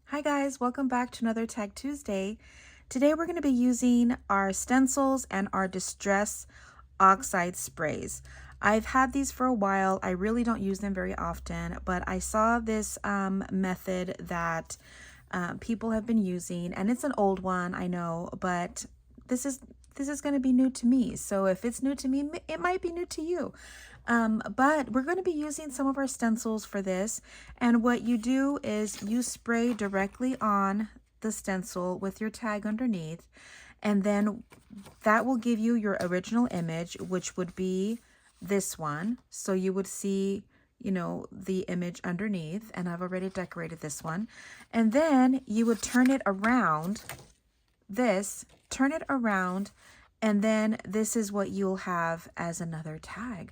Hi guys, welcome back to another Tag Tuesday. Today we're going to be using our stencils and our Distress Oxide sprays. I've had these for a while. I really don't use them very often, but I saw this method that people have been using, and it's an old one, I know, but this is going to be new to me. So if it's new to me, it might be new to you. But we're going to be using some of our stencils for this. And what you do is you spray directly on the stencil with your tag underneath. And then that will give you your original image, which would be this one. So you would see, the image underneath. And I've already decorated this one. And then you would turn it around, turn it around. And then this is what you'll have as another tag.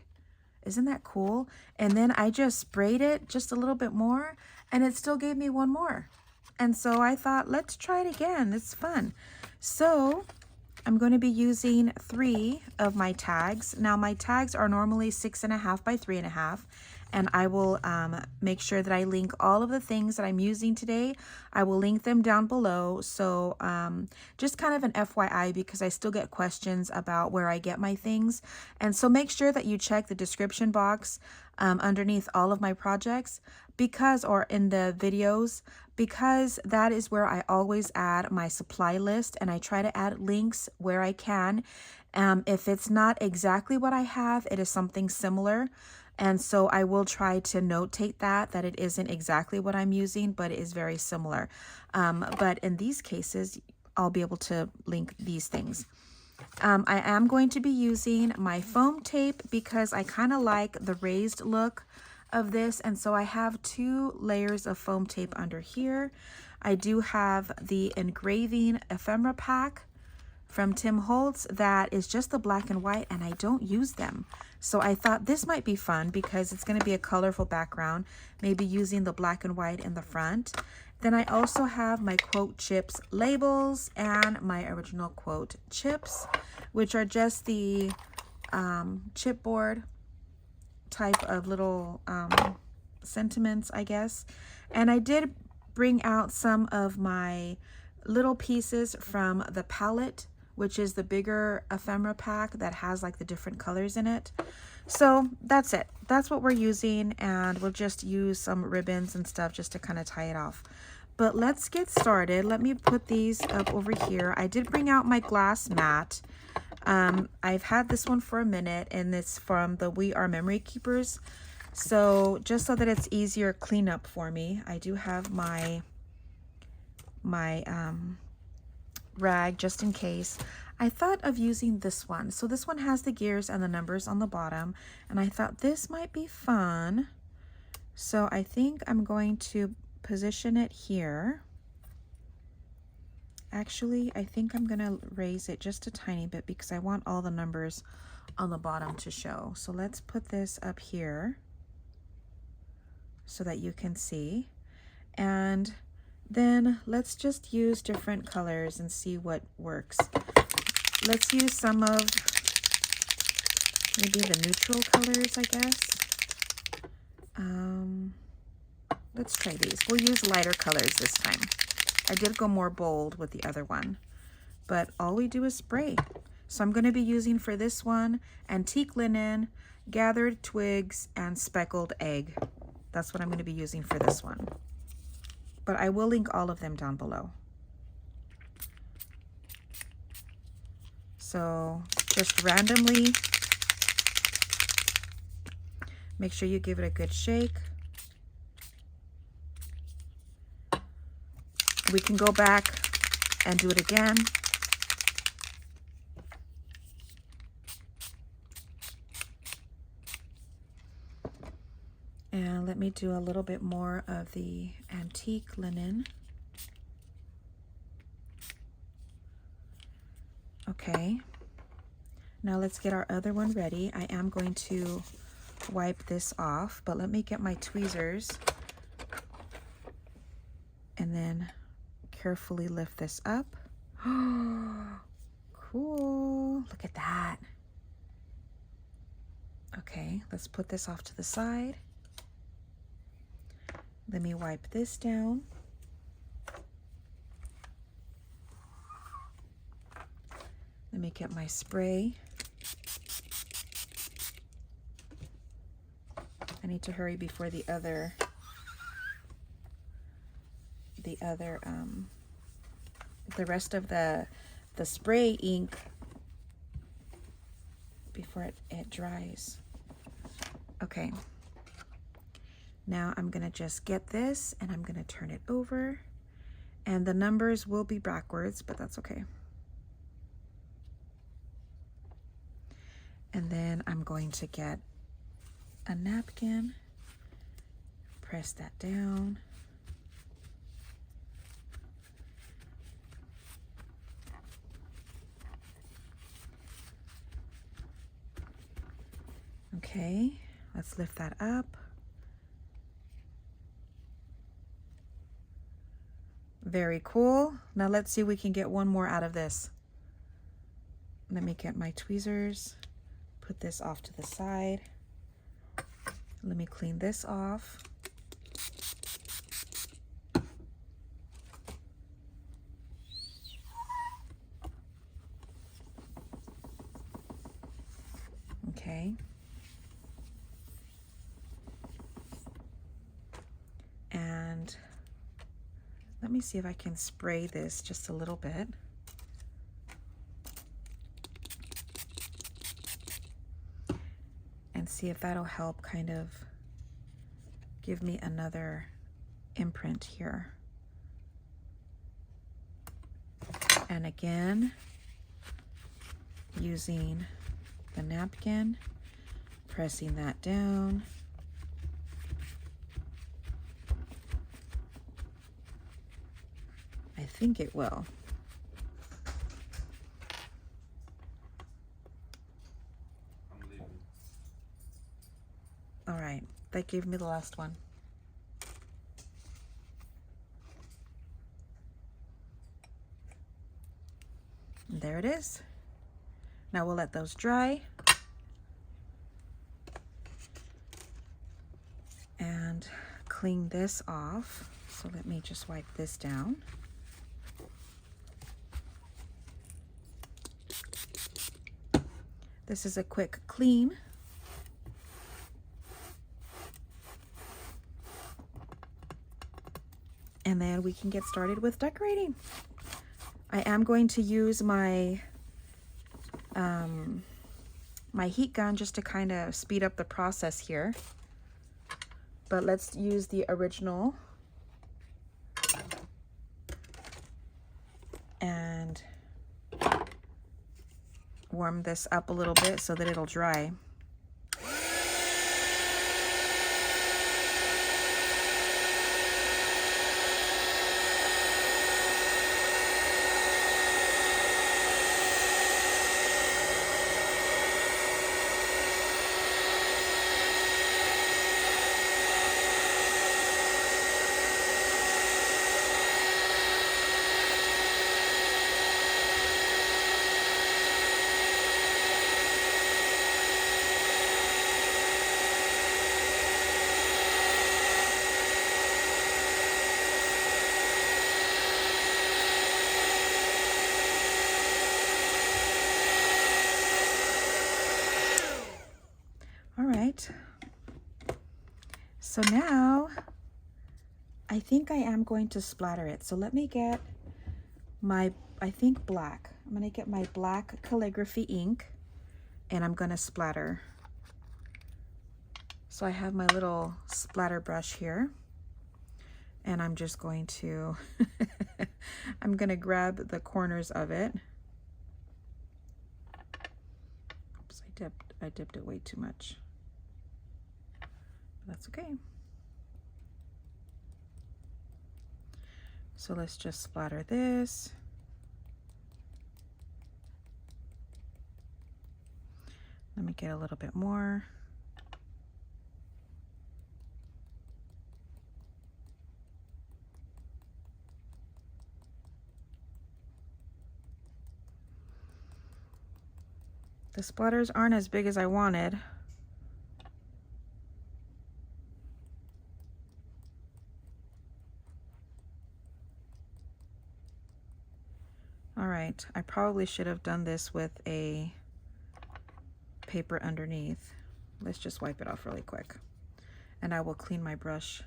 Isn't that cool? And then I just sprayed it just a little bit more and it still gave me one more. And so I thought, let's try it again. It's fun. So I'm going to be using 3 of my tags. Now my tags are normally 6.5 by 3.5. And I will make sure that I link all of the things that I'm using today. I will link them down below. So just kind of an FYI, because I still get questions about where I get my things. And so make sure that you check the description box underneath all of my projects, or in the videos, because that is where I always add my supply list, and I try to add links where I can. If it's not exactly what I have, it is something similar. And so I will try to notate that it isn't exactly what I'm using, but it is very similar. But in these cases, I'll be able to link these things. I am going to be using my foam tape because I kind of like the raised look of this. And so I have 2 layers of foam tape under here. I do have the Engraving Ephemera pack from Tim Holtz that is just the black and white, and I don't use them. So I thought this might be fun because it's going to be a colorful background, maybe using the black and white in the front. Then I also have my quote chips labels and my original quote chips, which are just the chipboard type of little sentiments, I guess. And I did bring out some of my little pieces from the palette, which is the bigger ephemera pack that has like the different colors in it. So that's it. That's what we're using, and we'll just use some ribbons and stuff just to kind of tie it off. But let's get started. Let me put these up over here. I did bring out my glass mat. I've had this one for a minute, and it's from the We Are Memory Keepers. So just so that it's easier cleanup for me, I do have my rag just in case. I thought of using this one. So this one has the gears and the numbers on the bottom, and I thought this might be fun. So I think I'm going to position it here. Actually, I think I'm gonna raise it just a tiny bit because I want all the numbers on the bottom to show. So let's put this up here so that you can see. And then let's just use different colors and see what works. Let's use some of maybe the neutral colors, I guess. Let's try these. We'll use lighter colors this time. I did go more bold with the other one, but all we do is spray. So I'm going to be using for this one antique linen, gathered twigs, and speckled egg. That's what I'm going to be using for this one. But I will link all of them down below. So just randomly, make sure you give it a good shake. We can go back and do it again. And let me do a little bit more of the antique linen. Okay, now let's get our other one ready. I am going to wipe this off, but let me get my tweezers and then carefully lift this up. Cool, look at that. Okay, let's put this off to the side. Let me wipe this down. Let me get my spray. I need to hurry before the rest of the spray ink, before it dries. Okay. Now I'm gonna just get this and I'm gonna turn it over, and the numbers will be backwards, but that's okay. And then I'm going to get a napkin, press that down. Okay, let's lift that up. Very cool. Now let's see if we can get one more out of this. Let me get my tweezers, put this off to the side. Let me clean this off. Okay. And let me see if I can spray this just a little bit. And see if that'll help kind of give me another imprint here. And again, using the napkin, pressing that down. I think it will. All right, that gave me the last one. And there it is. Now we'll let those dry. And clean this off. So let me just wipe this down. This is a quick clean. And then we can get started with decorating. I am going to use my my heat gun just to kind of speed up the process here. But let's use the original and warm this up a little bit so that it'll dry. All right, so now I think I am going to splatter it. So let me get my, I think black. I'm gonna get my black calligraphy ink and I'm gonna splatter. So I have my little splatter brush here and I'm just going to, I'm gonna grab the corners of it. Oops, I dipped it way too much. That's okay. So let's just splatter this. Let me get a little bit more. The splatters aren't as big as I wanted. All right. right, I probably should have done this with a paper underneath. Let's just wipe it off really quick. And I will clean my brush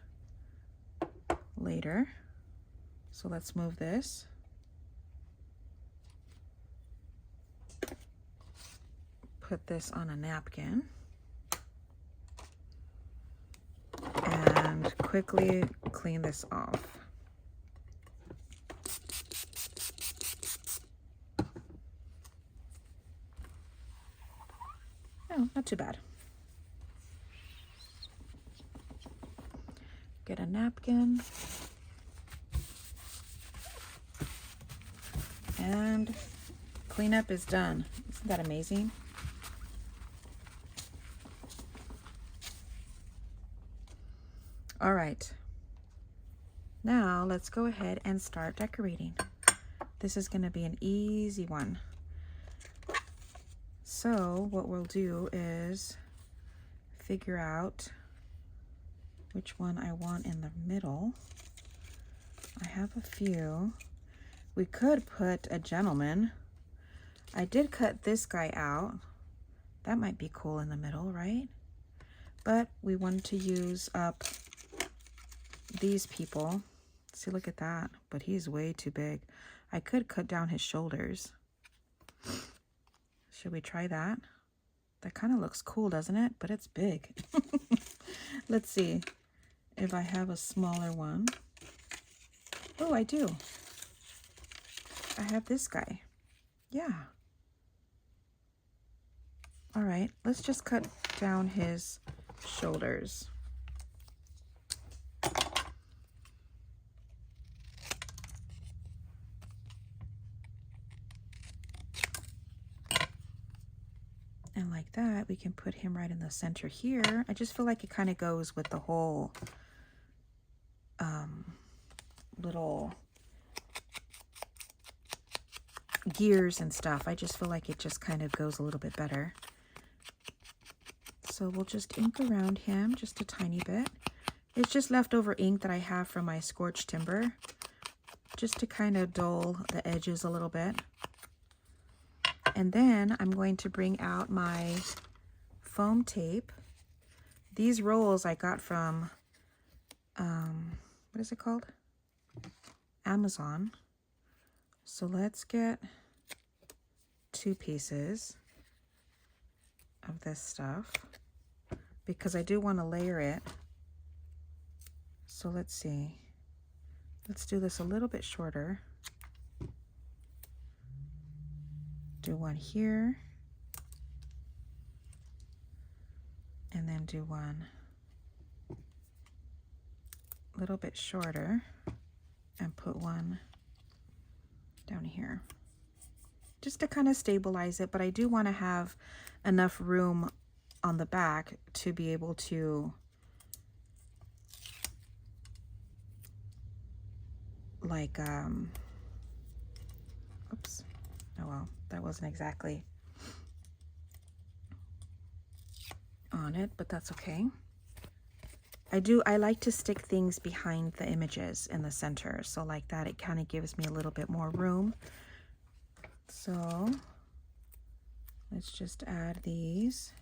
later. So let's move this. Put this on a napkin. And quickly clean this off. Oh, not too bad. Get a napkin. And cleanup is done. Isn't that amazing? All right. Now let's go ahead and start decorating. This is going to be an easy one. So what we'll do is figure out which one I want in the middle. I have a few. We could put a gentleman. I did cut this guy out. That might be cool in the middle, right? But we wanted to use up these people. See, look at that. But he's way too big. I could cut down his shoulders. Should we try that? That kind of looks cool, doesn't it? But it's big. Let's see if I have a smaller one. Oh, I do. I have this guy. Yeah. All right, let's just cut down his shoulders. And like that, we can put him right in the center here. I just feel like it kind of goes with the whole little gears and stuff. I just feel like it just kind of goes a little bit better. So we'll just ink around him just a tiny bit. It's just leftover ink that I have from my Scorched timber, just to kind of dull the edges a little bit. And then I'm going to bring out my foam tape. These rolls I got from, what is it called? Amazon. So let's get 2 pieces of this stuff because I do want to layer it. So let's see. Let's do this a little bit shorter. Do one here. And then do one a little bit shorter and put one down here. Just to kind of stabilize it, but I do want to have enough room on the back to be able to like oops, oh well, that wasn't exactly on it, but that's okay. I like to stick things behind the images in the center, so like that it kind of gives me a little bit more room. So let's just add these.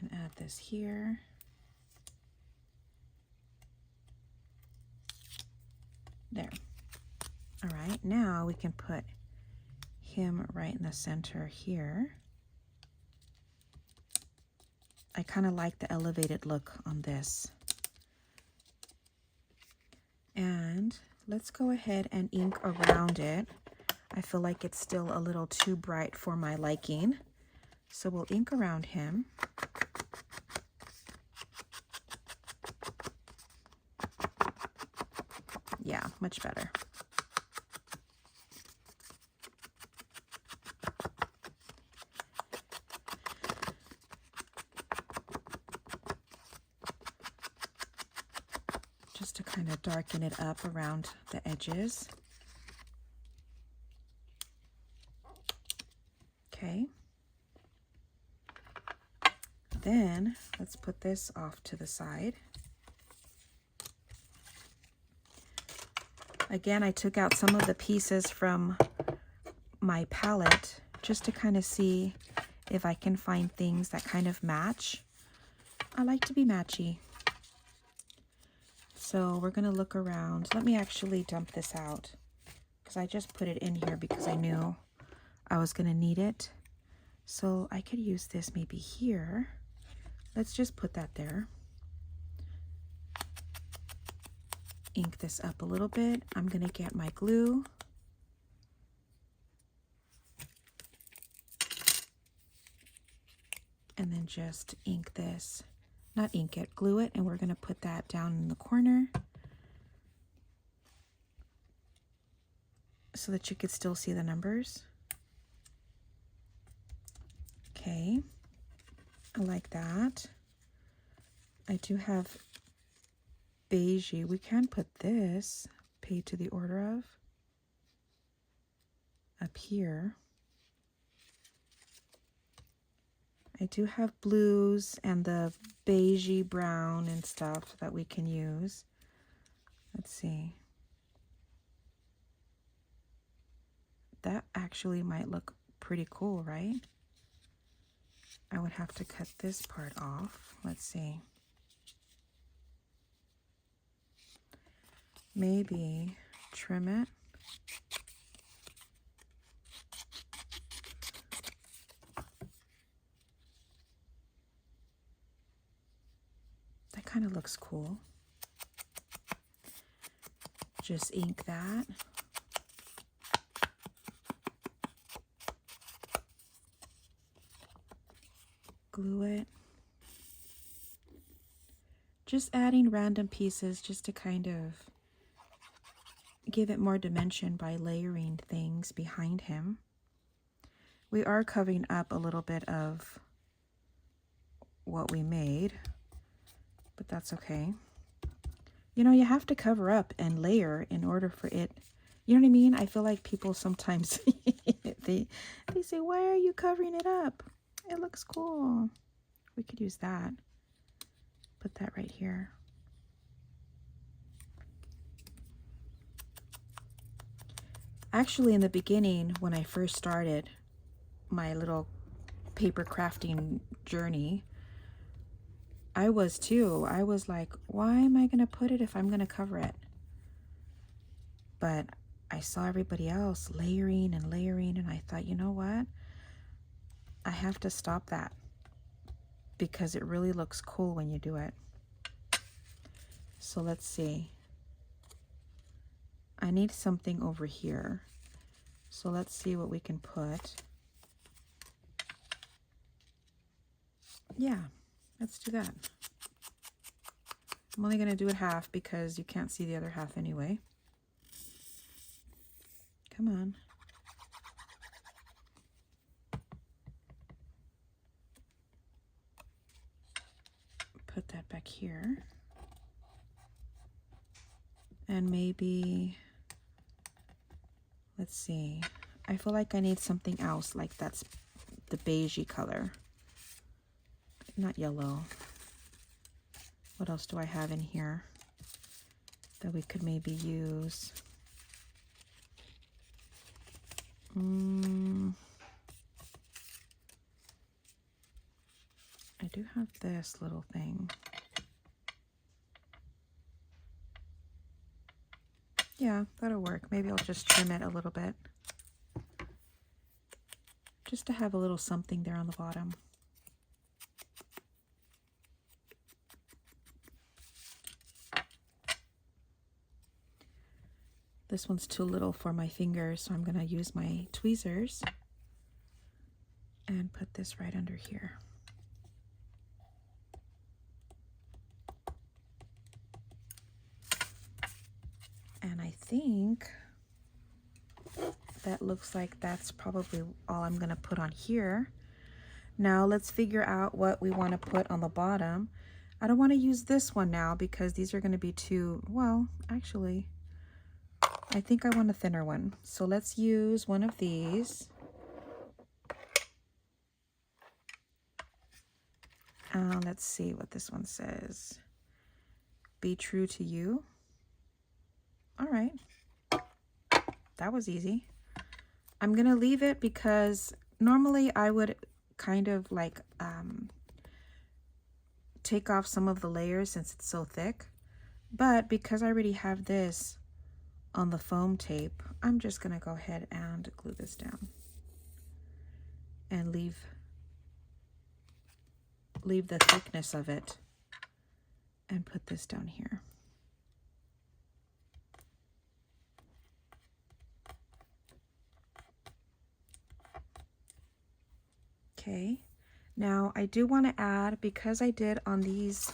And add this here. There. All right, now we can put him right in the center here. I kind of like the elevated look on this. And let's go ahead and ink around it. I feel like it's still a little too bright for my liking. So we'll ink around him. Yeah, much better. Just to kind of darken it up around the edges. Okay. Then let's put this off to the side. Again, I took out some of the pieces from my palette just to kind of see if I can find things that kind of match. I like to be matchy. So we're going to look around. Let me actually dump this out because I just put it in here because I knew I was going to need it. So I could use this maybe here. Let's just put that there. Ink this up a little bit. I'm going to get my glue. And then just ink this. Not ink it, glue it, and we're going to put that down in the corner so that you could still see the numbers. Okay, I like that. I do have beigey. We can put this paid to the order of up here. I do have blues and the beigey brown and stuff that we can use. Let's see. That actually might look pretty cool, right? I would have to cut this part off. Let's see. Maybe trim it. That kind of looks cool. Just ink that. Glue it. Just adding random pieces just to kind of give it more dimension by layering things behind him. We are covering up a little bit of what we made, but that's okay. You know, you have to cover up and layer in order for it. You know what I mean? I feel like people sometimes they say, why are you covering it up? It looks cool. We could use that. Put that right here. Actually, in the beginning, when I first started my little paper crafting journey, I was too. I was like, why am I going to put it if I'm going to cover it? But I saw everybody else layering and layering, and I thought, you know what? I have to stop that because it really looks cool when you do it. So let's see. I need something over here. So let's see what we can put. Yeah, let's do that. I'm only going to do it half because you can't see the other half anyway. Come on. Put that back here. And maybe, let's see. I feel like I need something else, like that's the beigey color. Not yellow. What else do I have in here that we could maybe use? I do have this little thing. Yeah, that'll work. Maybe I'll just trim it a little bit. Just to have a little something there on the bottom. This one's too little for my fingers, so I'm going to use my tweezers and put this right under here. And I think that looks like that's probably all I'm going to put on here. Now let's figure out what we want to put on the bottom. I don't want to use this one now because these are going to be too, well, actually, I think I want a thinner one. So let's use one of these. Let's see what this one says. Be true to you. All right. that was easy. I'm gonna leave it because normally I would kind of like take off some of the layers since it's so thick, but because I already have this on the foam tape, I'm just gonna go ahead and glue this down and leave the thickness of it and put this down here. Okay, now I do want to add, because I did on these,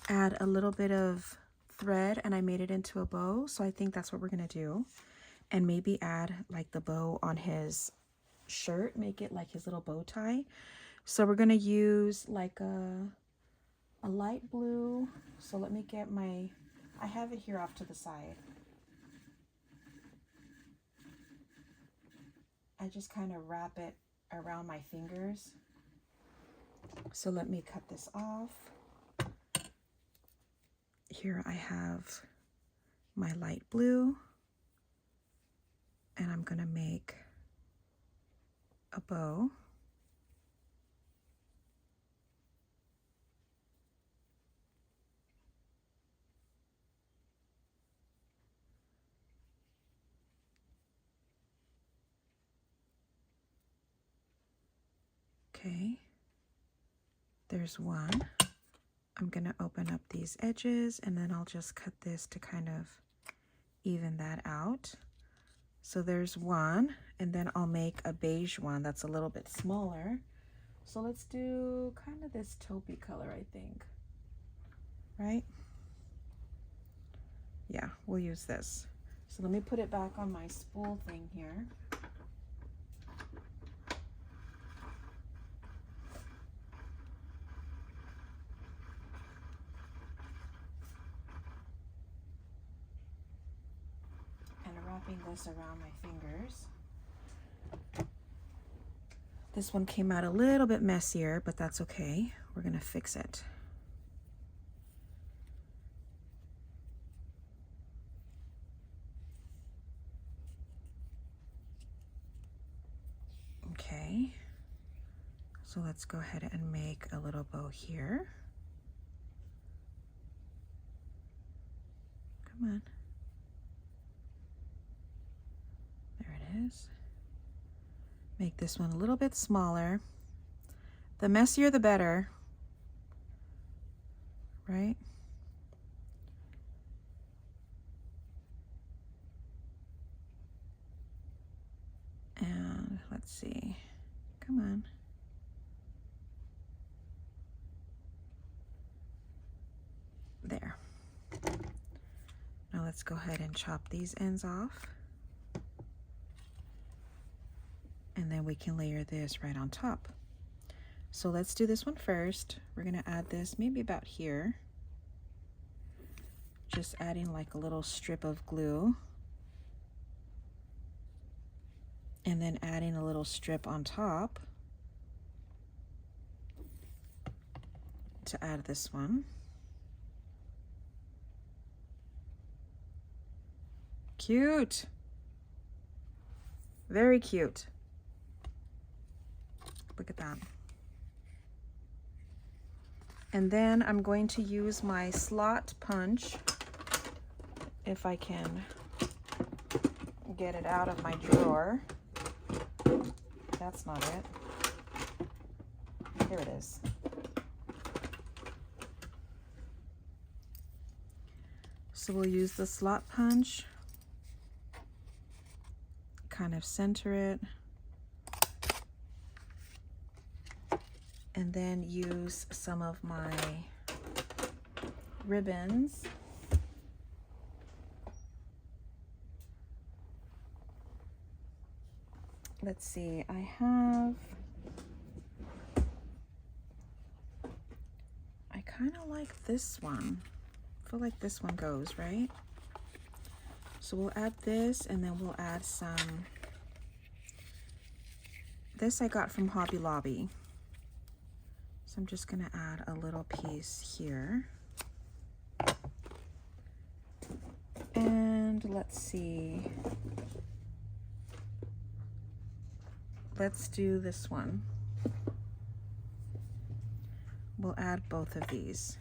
add a little bit of thread and I made it into a bow, so I think that's what we're going to do. And maybe add like the bow on his shirt, make it like his little bow tie. So we're going to use like a light blue. So let me get my, I have it here off to the side. I just kind of wrap it around my fingers. So let me cut this off. Here I have my light blue, and I'm gonna make a bow. Okay, there's one. I'm gonna open up these edges and then I'll just cut this to kind of even that out. So there's one, and then I'll make a beige one that's a little bit smaller. So let's do kind of this taupey color, I think, right? Yeah, we'll use this. So let me put it back on my spool thing here. Wrapping this around my fingers. This one came out a little bit messier, but that's okay. We're gonna fix it. Okay, so let's go ahead and make a little bow here. Come on. Is. Make this one a little bit smaller. The messier the better, right? And let's see, come on. There. Now let's go ahead and chop these ends off. And then we can layer this right on top. So let's do this one first. We're gonna add this maybe about here. Just adding like a little strip of glue. And then adding a little strip on top to add this one. Cute. Very cute. Look at that. And then I'm going to use my slot punch, if I can get it out of my drawer. That's not it. Here it is. So we'll use the slot punch, kind of center it, and then use some of my ribbons. Let's see, I kind of like this one. I feel like this one goes, right? So we'll add this, and then we'll add some, this I got from Hobby Lobby. So I'm just gonna add a little piece here. And And let's see. Let's do this one. We'll add both of these.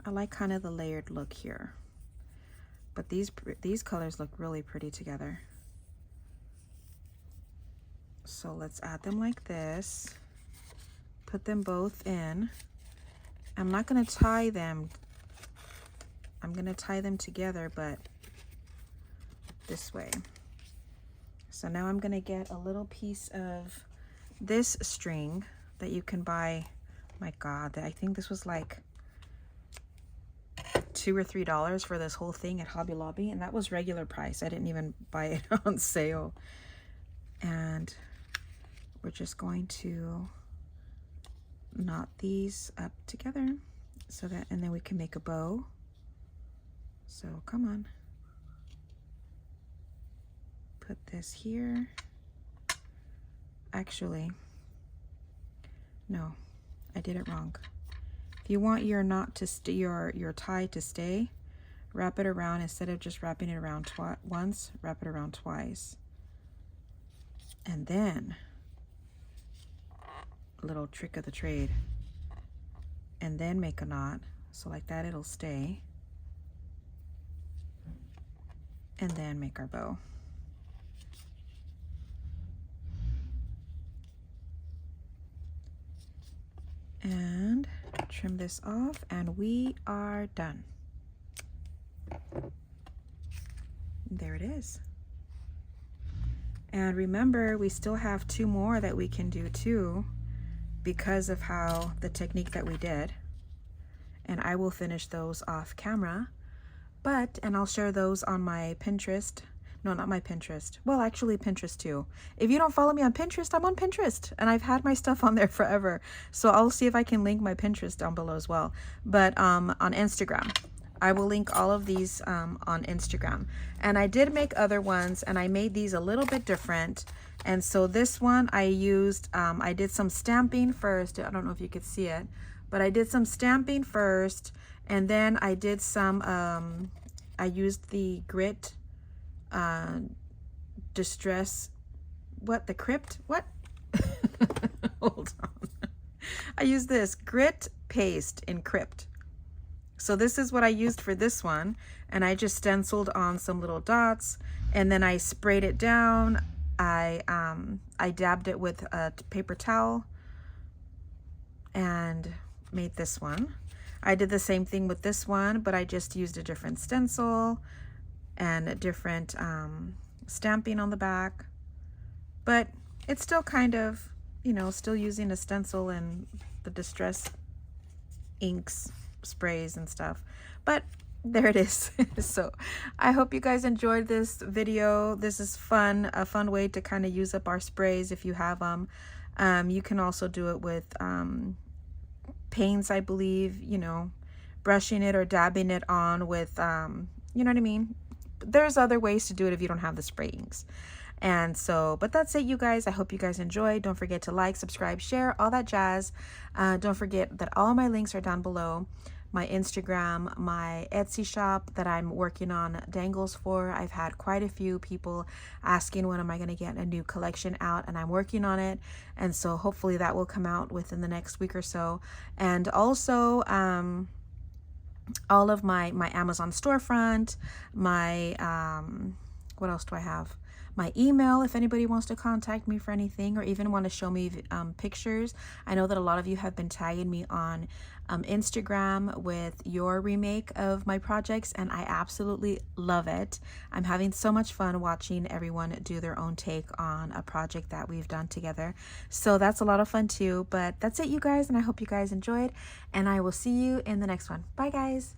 I like kind of the layered look here, but these colors look really pretty together. So let's add them like this. Put them both in. I'm not going to tie them. I'm going to tie them together, but this way. So now I'm going to get a little piece of this string that you can buy. My God, I think this was like $2 or $3 for this whole thing at Hobby Lobby, and that was regular price. I didn't even buy it on sale. And we're just going to knot these up together so that, and then we can make a bow. So come on, put this here. Actually, no, I did it wrong. If you want your knot to stay, your tie to stay, wrap it around. Instead of just wrapping it around once, wrap it around twice. And then, a little trick of the trade, and then make a knot. So like that, it'll stay. And then make our bow. And trim this off, and we are done. There it is. And remember, we still have 2 more that we can do too, because of how the technique that we did. And I will finish those off camera, and I'll share those on my Pinterest. No, not my Pinterest. Well, actually Pinterest too. If you don't follow me on Pinterest, I'm on Pinterest, and I've had my stuff on there forever. So I'll see if I can link my Pinterest down below as well. But on Instagram, I will link all of these on Instagram. And I did make other ones, and I made these a little bit different. And so this one I used, I did some stamping first. I don't know if you could see it, but I did some stamping first, and then I did some, I used the grit distress, what, the crypt, what? Hold on. I used this grit paste in crypt. So this is what I used for this one, and I just stenciled on some little dots, and then I sprayed it down. I dabbed it with a paper towel and made this one. I did the same thing with this one, but I just used a different stencil and a different stamping on the back. But it's still kind of, you know, still using a stencil and the distress inks, sprays and stuff. But there it is. So I hope you guys enjoyed this video. This is fun, a fun way to kind of use up our sprays if you have them. You can also do it with paints, I believe, you know, brushing it or dabbing it on with, you know what I mean? There's other ways to do it if you don't have the spray inks. And so, but that's it, you guys. I hope you guys enjoyed. Don't forget to like, subscribe, share, all that jazz. Don't forget that all my links are down below. My Instagram, my Etsy shop that I'm working on dangles for. I've had quite a few people asking when am I going to get a new collection out, and I'm working on it. And so hopefully that will come out within the next week or so. And also, all of my Amazon storefront, my, what else do I have? My email, if anybody wants to contact me for anything or even want to show me pictures. I know that a lot of you have been tagging me on Instagram with your remake of my projects, and I absolutely love it. I'm having so much fun watching everyone do their own take on a project that we've done together. So that's a lot of fun too. But that's it, you guys, and I hope you guys enjoyed, and I will see you in the next one. Bye, guys.